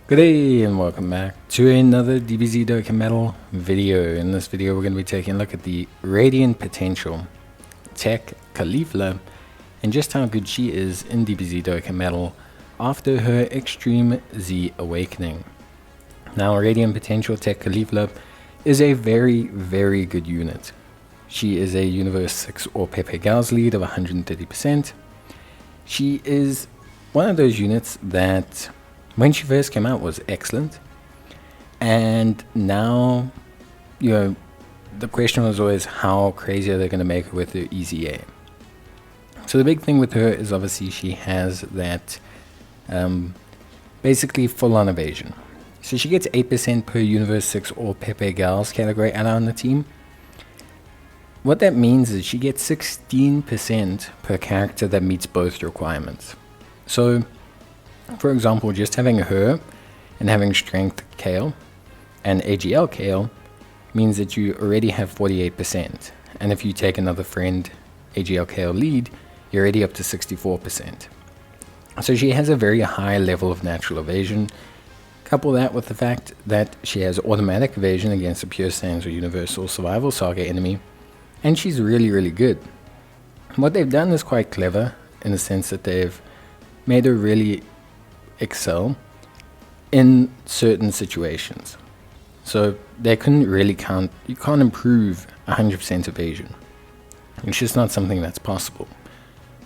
Good day and welcome back to another DBZ Dokkan video. In this video we're going to be taking a look at the Radiant Potential Teq Caulifla and just how good she is in DBZ Dokkan after her Extreme Z Awakening. Now Radiant Potential Teq Caulifla is a very good unit. She is a Universe 6 or Pepe Gals lead of 130%. She is one of those units that when she first came out was excellent, and now, the question was always how crazy are they going to make her with her EZA. So the big thing with her is obviously she has that basically full-on evasion. So she gets 8% per Universe 6 or Pepe Gals category ally on the team. What that means is she gets 16% per character that meets both requirements. So for example, just having her and having Strength Kale and AGL Kale means that you already have 48%. And if you take another friend, AGL Kale lead, you're already up to 64%. So she has a very high level of natural evasion. Couple that with the fact that she has automatic evasion against a Pure Sands or Universal Survival Saga enemy. And she's really good. What they've done is quite clever in the sense that they've made her really excel in certain situations. So they couldn't really you can't improve 100% evasion. It's just not something that's possible.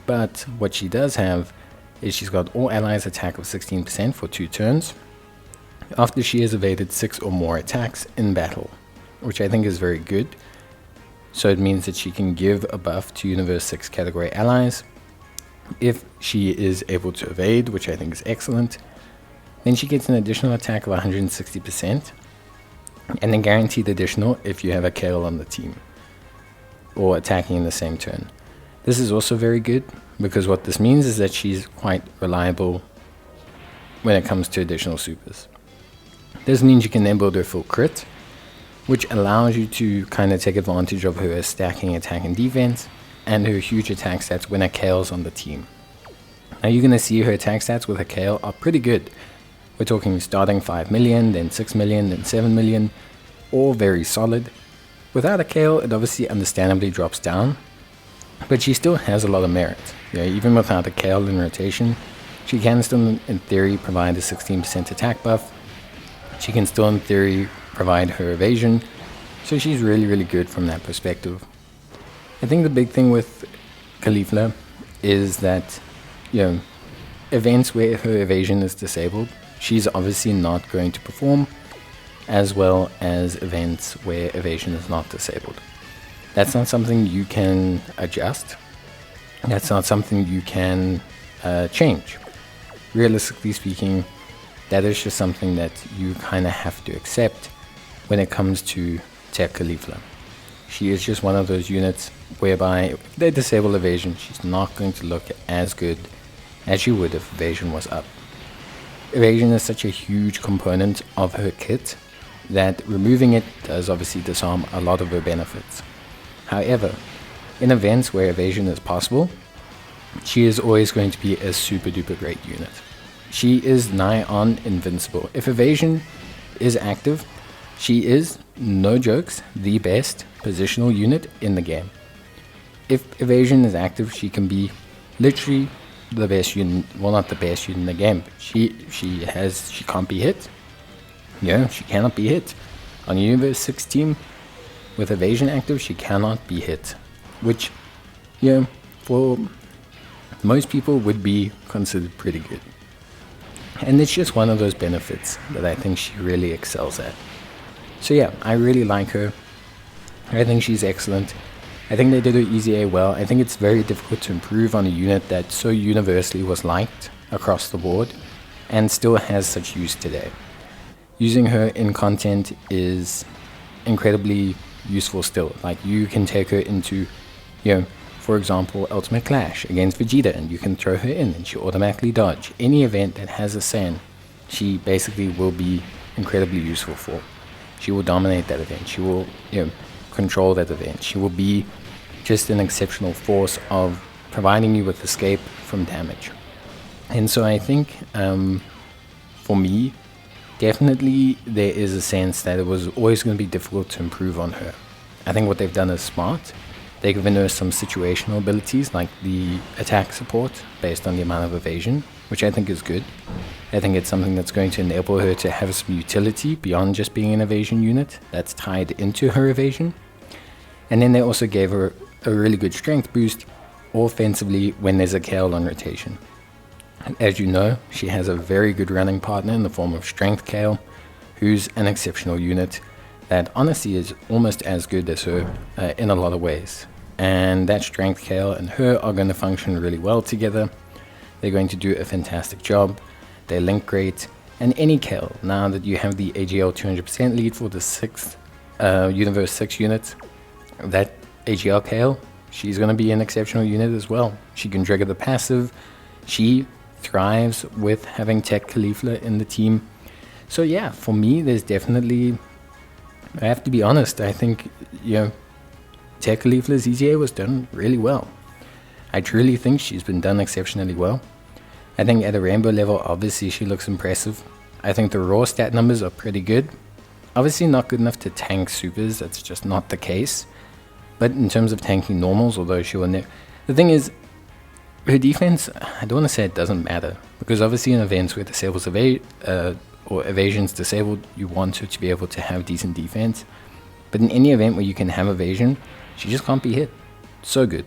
But what she does have is she's got all allies attack of 16% for 2 turns after she has evaded 6 or more attacks in battle, which I think is very good. So it means that she can give a buff to Universe 6 category allies if she is able to evade, which I think is excellent. Then she gets an additional attack of 160% and then guaranteed additional if you have a Kale on the team or attacking in the same turn. This is also very good because what this means is that she's quite reliable when it comes to additional supers. This means you can then build her full crit, which allows you to kind of take advantage of her stacking attack and defense and her huge attack stats when a Kale's on the team. Now you're going to see her attack stats with a Kale are pretty good. We're talking starting 5 million, then 6 million, then 7 million, all very solid. Without a Kale, it obviously understandably drops down, but she still has a lot of merit. Even without a Kale in rotation, she can still in theory provide a 16% attack buff. She can still in theory provide her evasion, so she's really good from that perspective. I think the big thing with Caulifla is that, events where her evasion is disabled, she's obviously not going to perform as well as events where evasion is not disabled. That's not something you can adjust. That's not something you can change. Realistically speaking, that is just something that you kind of have to accept when it comes to Teq Caulifla. She is just one of those units whereby if they disable evasion, she's not going to look as good as she would if evasion was up. Evasion is such a huge component of her kit that removing it does obviously disarm a lot of her benefits. However, in events where evasion is possible, she is always going to be a super duper great unit. She is nigh on invincible. If evasion is active, she is, no jokes, the best positional unit in the game. If evasion is active, she can be literally the best unit, well not the best unit in the game, but she can't be hit. She cannot be hit. On a Universe 6 team with evasion active, she cannot be hit, which, for most people would be considered pretty good. And it's just one of those benefits that I think she really excels at. So I really like her. I think she's excellent. I think they did her EZA well. I think it's very difficult to improve on a unit that so universally was liked across the board and still has such use today. Using her in content is incredibly useful still. Like you can take her into, for example, Ultimate Clash against Vegeta, and you can throw her in and she automatically dodge. Any event that has a Saiyan, she basically will be incredibly useful for. She will dominate that event. She will, control that event. She will be just an exceptional force of providing you with escape from damage. And so I think, for me, definitely there is a sense that it was always going to be difficult to improve on her. I think what they've done is smart. They've given her some situational abilities like the attack support based on the amount of evasion, which I think is good. I think it's something that's going to enable her to have some utility beyond just being an evasion unit that's tied into her evasion. And then they also gave her a really good strength boost offensively when there's a Kayle on rotation. And as you know, she has a very good running partner in the form of Strength Kayle, who's an exceptional unit that honestly is almost as good as her in a lot of ways. And that Strength Kayle and her are going to function really well together. They're going to do a fantastic job. They link great. And any Kayle, now that you have the AGL 200% lead for the 6th Universe 6 unit, that AGL Kayle, she's going to be an exceptional unit as well. She can trigger the passive. She thrives with having Teq Caulifla in the team. So yeah, for me, there's definitely, I have to be honest, I think, Teq Caulifla's EZA was done really well. I truly think she's been done exceptionally well. I think at a rainbow level, obviously she looks impressive. I think the raw stat numbers are pretty good. Obviously not good enough to tank supers, that's just not the case. But in terms of tanking normals, although she will never, the thing is, her defense, I don't want to say it doesn't matter, because obviously in events where disables or evasion's disabled, you want her to be able to have decent defense. But in any event where you can have evasion, she just can't be hit. So good.